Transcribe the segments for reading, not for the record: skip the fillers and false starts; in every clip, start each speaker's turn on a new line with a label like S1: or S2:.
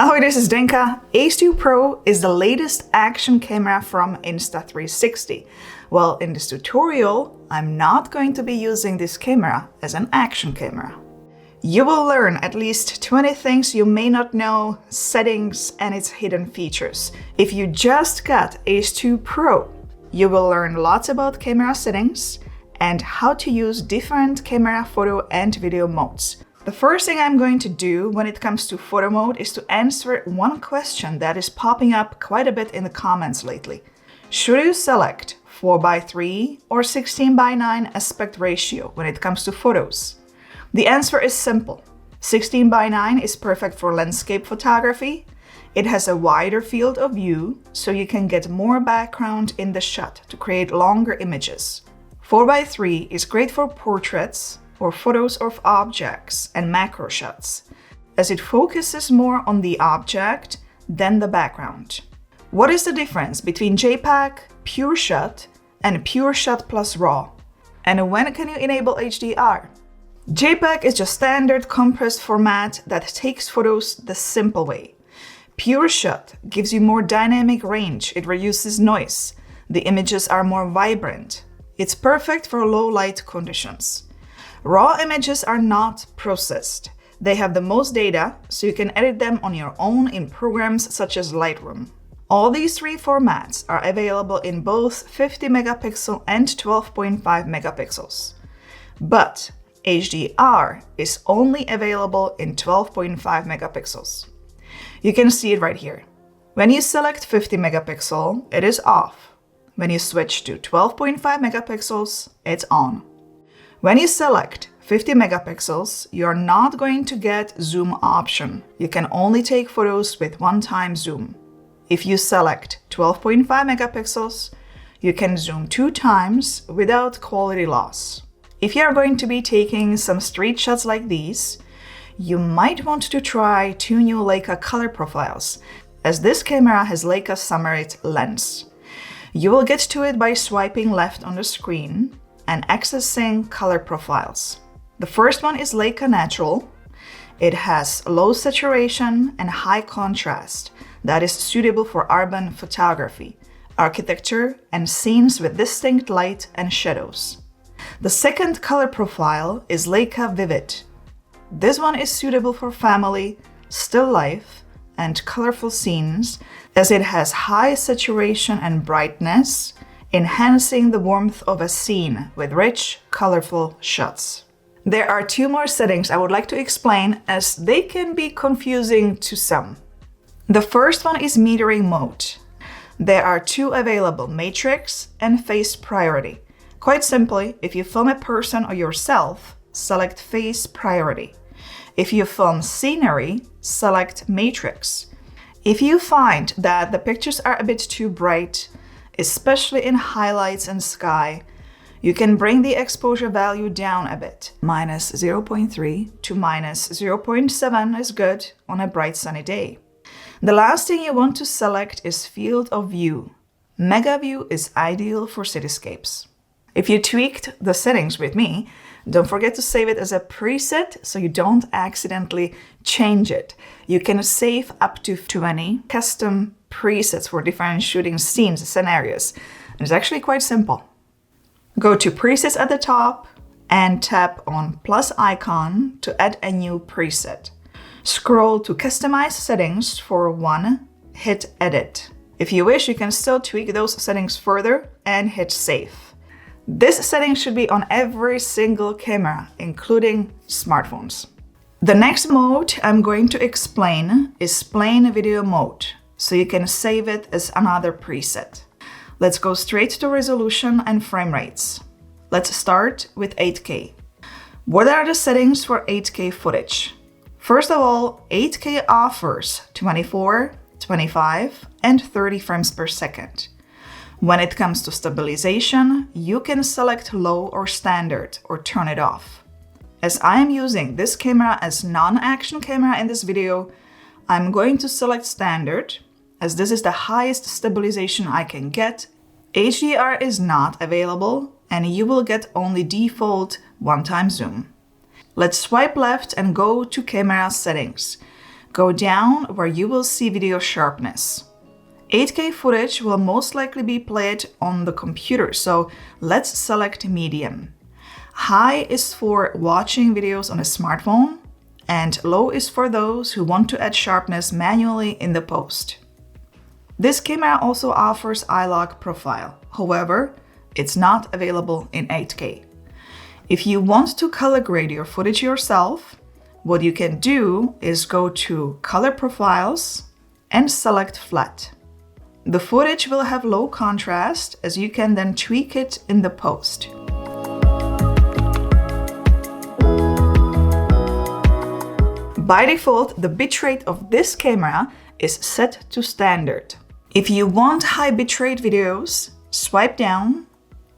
S1: Ahoy, this is Denka. Ace Pro is the latest action camera from Insta360. Well, in this tutorial, I'm not going to be using this camera as an action camera. You will learn at least 20 things you may not know, settings and its hidden features. If you just got Ace Pro, you will learn lots about camera settings and how to use different camera photo and video modes. The first thing I'm going to do when it comes to photo mode is to answer one question that is popping up quite a bit in the comments lately. Should you select 4:3 or 16:9 aspect ratio when it comes to photos? The answer is simple. 16:9 is perfect for landscape photography. It has a wider field of view, so you can get more background in the shot to create longer images. 4:3 is great for portraits or photos of objects and macro shots, as it focuses more on the object than the background. What is the difference between JPEG, PureShot, and PureShot plus RAW? And when can you enable HDR? JPEG is just standard compressed format that takes photos the simple way. PureShot gives you more dynamic range, it reduces noise. The images are more vibrant. It's perfect for low light conditions. RAW images are not processed. They have the most data, so you can edit them on your own in programs such as Lightroom. All these three formats are available in both 50 megapixel and 12.5 megapixels. But HDR is only available in 12.5 megapixels. You can see it right here. When you select 50 megapixel, it is off. When you switch to 12.5 megapixels, it's on. When you select 50 megapixels, you're not going to get zoom option. You can only take photos with one-time zoom. If you select 12.5 megapixels, you can zoom 2 times without quality loss. If you are going to be taking some street shots like these, you might want to try 2 new Leica color profiles, as this camera has Leica Summarit lens. You will get to it by swiping left on the screen and accessing color profiles. The first one is Leica Natural. It has low saturation and high contrast that is suitable for urban photography, architecture, and scenes with distinct light and shadows. The second color profile is Leica Vivid. This one is suitable for family, still life, and colorful scenes, as it has high saturation and brightness, enhancing the warmth of a scene with rich, colorful shots. There are 2 more settings I would like to explain, as they can be confusing to some. The first one is metering mode. There are 2 available, matrix and face priority. Quite simply, if you film a person or yourself, select face priority. If you film scenery, select matrix. If you find that the pictures are a bit too bright, especially in highlights and sky, you can bring the exposure value down a bit. Minus 0.3 to minus 0.7 is good on a bright sunny day. The last thing you want to select is field of view. Mega view is ideal for cityscapes. If you tweaked the settings with me, don't forget to save it as a preset so you don't accidentally change it. You can save up to 20 custom presets for different shooting scenes, scenarios. And it's actually quite simple. Go to presets at the top and tap on plus icon to add a new preset. Scroll to customize settings for one, hit edit. If you wish, you can still tweak those settings further and hit save. This setting should be on every single camera, including smartphones. The next mode I'm going to explain is plain video mode, so you can save it as another preset. Let's go straight to resolution and frame rates. Let's start with 8K. What are the settings for 8K footage? First of all, 8K offers 24, 25, and 30 frames per second. When it comes to stabilization, you can select low or standard or turn it off. As I am using this camera as non-action camera in this video, I'm going to select standard, as this is the highest stabilization I can get. HDR is not available, and you will get only default one-time zoom. Let's swipe left and go to camera settings. Go down where you will see video sharpness. 8K footage will most likely be played on the computer, so let's select medium. High is for watching videos on a smartphone, and low is for those who want to add sharpness manually in the post. This camera also offers eye lock profile. However, it's not available in 8K. If you want to color grade your footage yourself, what you can do is go to Color Profiles and select Flat. The footage will have low contrast, as you can then tweak it in the post. By default, the bitrate of this camera is set to standard. If you want high bitrate videos, swipe down,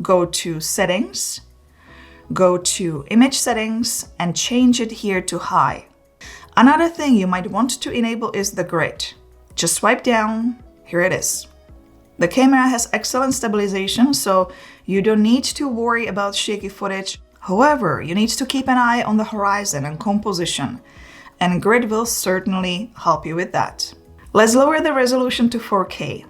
S1: go to Settings, go to Image Settings and change it here to high. Another thing you might want to enable is the grid. Just swipe down. Here it is. The camera has excellent stabilization, so you don't need to worry about shaky footage. However, you need to keep an eye on the horizon and composition, and grid will certainly help you with that. Let's lower the resolution to 4K.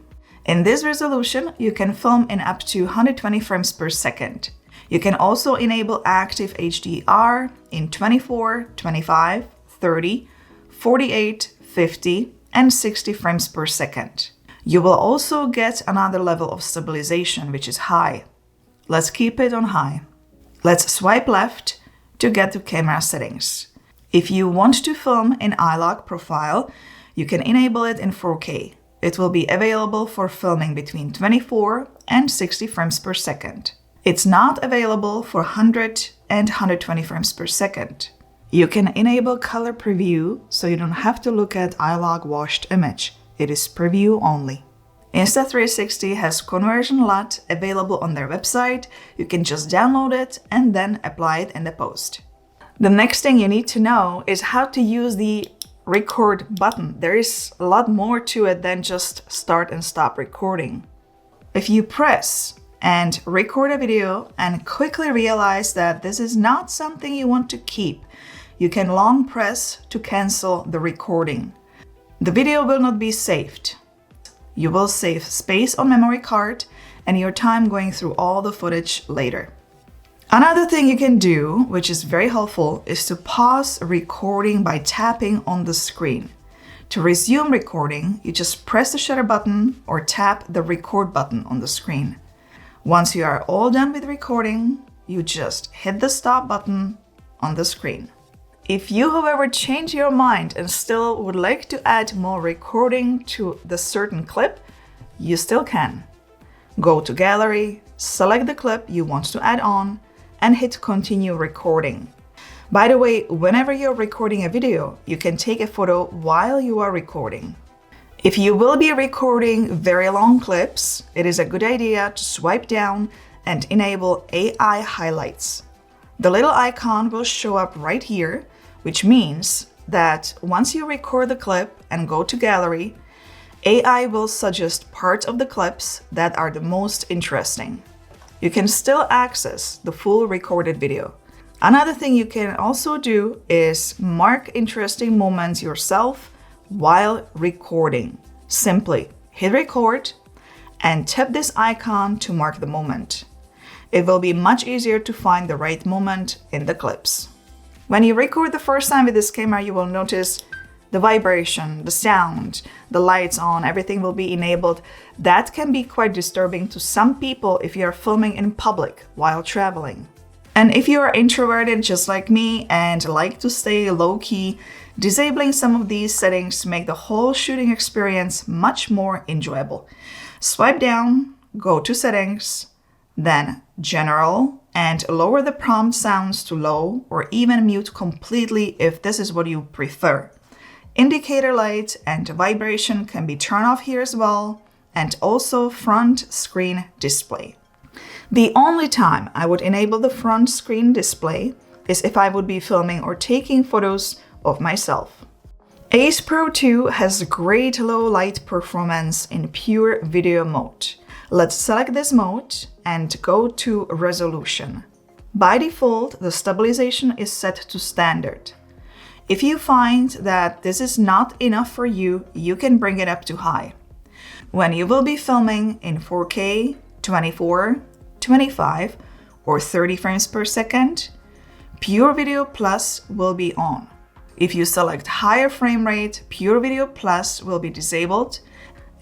S1: In this resolution, you can film in up to 120 frames per second. You can also enable active HDR in 24, 25, 30, 48, 50, and 60 frames per second. You will also get another level of stabilization, which is high. Let's keep it on high. Let's swipe left to get to camera settings. If you want to film in eye lock profile, you can enable it in 4K. It will be available for filming between 24 and 60 frames per second. It's not available for 100 and 120 frames per second. You can enable color preview, so you don't have to look at eye lock washed image. It is preview only. Insta360 has conversion LUT available on their website. You can just download it and then apply it in the post. The next thing you need to know is how to use the record button. There is a lot more to it than just start and stop recording. If you press and record a video and quickly realize that this is not something you want to keep, you can long press to cancel the recording. The video will not be saved. You will save space on memory card and your time going through all the footage later. Another thing you can do, which is very helpful, is to pause recording by tapping on the screen. To resume recording, you just press the shutter button or tap the record button on the screen. Once you are all done with recording, you just hit the stop button on the screen. If you, however, change your mind and still would like to add more recording to the certain clip, you still can. Go to Gallery, select the clip you want to add on, and hit Continue Recording. By the way, whenever you're recording a video, you can take a photo while you are recording. If you will be recording very long clips, it is a good idea to swipe down and enable AI highlights. The little icon will show up right here, which means that once you record the clip and go to Gallery, AI will suggest parts of the clips that are the most interesting. You can still access the full recorded video. Another thing you can also do is mark interesting moments yourself while recording. Simply hit record and tap this icon to mark the moment. It will be much easier to find the right moment in the clips. When you record the first time with this camera, you will notice the vibration, the sound, the lights on, everything will be enabled. That can be quite disturbing to some people if you are filming in public while traveling. And if you are introverted just like me and like to stay low-key, disabling some of these settings make the whole shooting experience much more enjoyable. Swipe down, go to Settings, then General, and lower the prompt sounds to low or even mute completely if this is what you prefer. Indicator light and vibration can be turned off here as well, and also front screen display. The only time I would enable the front screen display is if I would be filming or taking photos of myself. Ace Pro 2 has great low light performance in PureVideo mode. Let's select this mode and go to resolution. By default, the stabilization is set to standard. If you find that this is not enough for you, you can bring it up to high. When you will be filming in 4K, 24, 25, or 30 frames per second, PureVideo Plus will be on. If you select higher frame rate, PureVideo Plus will be disabled,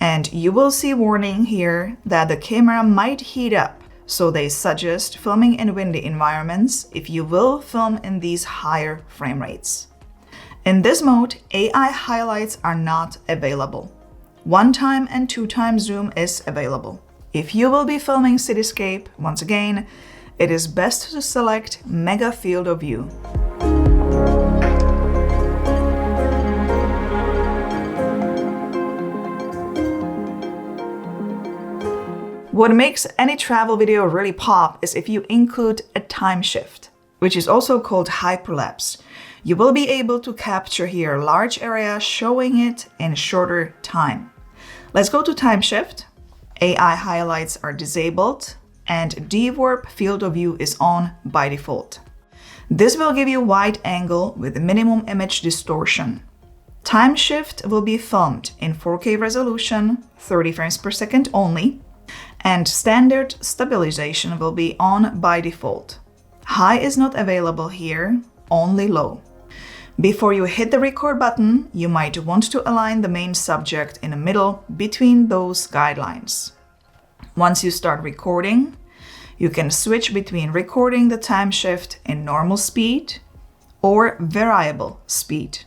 S1: and you will see warning here that the camera might heat up. So they suggest filming in windy environments if you will film in these higher frame rates. In this mode, AI highlights are not available. 1x and 2x zoom is available. If you will be filming cityscape, once again, it is best to select Mega Field of View. What makes any travel video really pop is if you include a time shift, which is also called hyperlapse. You will be able to capture here large areas, showing it in shorter time. Let's go to time shift. AI highlights are disabled and dewarp field of view is on by default. This will give you wide angle with minimum image distortion. Time shift will be filmed in 4K resolution, 30 frames per second only, and standard stabilization will be on by default. High is not available here, only low. Before you hit the record button, you might want to align the main subject in the middle between those guidelines. Once you start recording, you can switch between recording the time shift in normal speed or variable speed.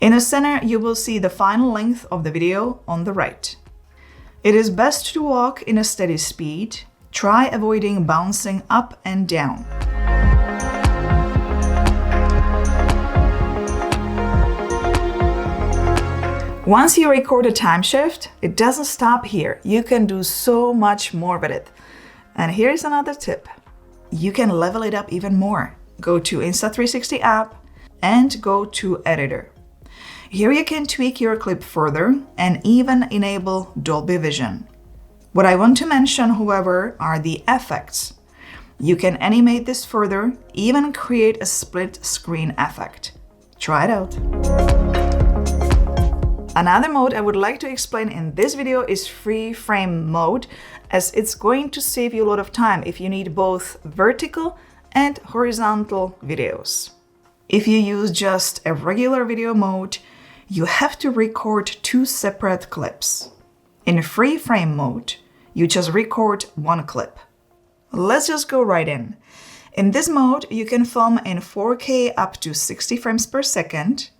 S1: In the center, you will see the final length of the video on the right. It is best to walk in a steady speed. Try avoiding bouncing up and down. Once you record a time shift, it doesn't stop here. You can do so much more with it. And here's another tip. You can level it up even more. Go to Insta360 app and go to Editor. Here you can tweak your clip further and even enable Dolby Vision. What I want to mention, however, are the effects. You can animate this further, even create a split screen effect. Try it out. Another mode I would like to explain in this video is FreeFrame Mode, as it's going to save you a lot of time if you need both vertical and horizontal videos. If you use just a regular video mode, you have to record two separate clips. In FreeFrame Mode, you just record one clip. Let's just go right in. In this mode, you can film in 4K up to 60 frames per second,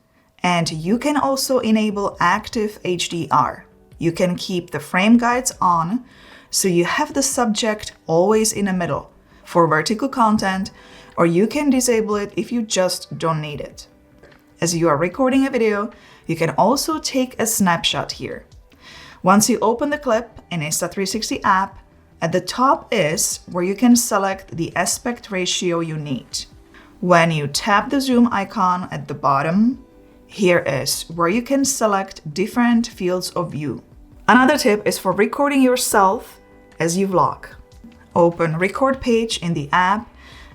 S1: and you can also enable active HDR. You can keep the frame guides on, so you have the subject always in the middle for vertical content, or you can disable it if you just don't need it. As you are recording a video, you can also take a snapshot here. Once you open the clip in Insta360 app, at the top is where you can select the aspect ratio you need. When you tap the zoom icon at the bottom, here is where you can select different fields of view. Another tip is for recording yourself as you vlog. Open Record Page in the app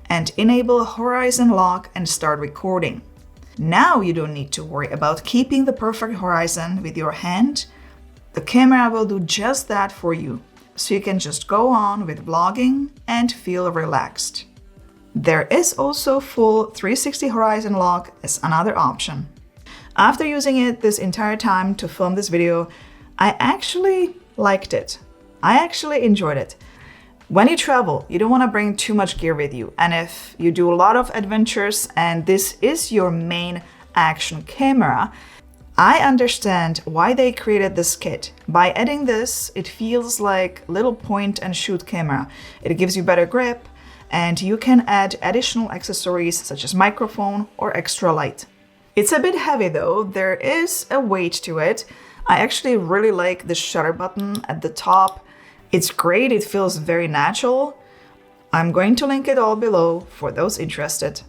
S1: and enable Horizon Lock and start recording. Now you don't need to worry about keeping the perfect horizon with your hand. The camera will do just that for you, so you can just go on with vlogging and feel relaxed. There is also full 360 horizon lock as another option. After using it this entire time to film this video, I actually liked it. I actually enjoyed it. When you travel, you don't want to bring too much gear with you. And if you do a lot of adventures and this is your main action camera, I understand why they created this kit. By adding this, it feels like a little point and shoot camera. It gives you better grip, and you can add additional accessories such as microphone or extra light. It's a bit heavy though, there is a weight to it. I actually really like the shutter button at the top. It's great, it feels very natural. I'm going to link it all below for those interested.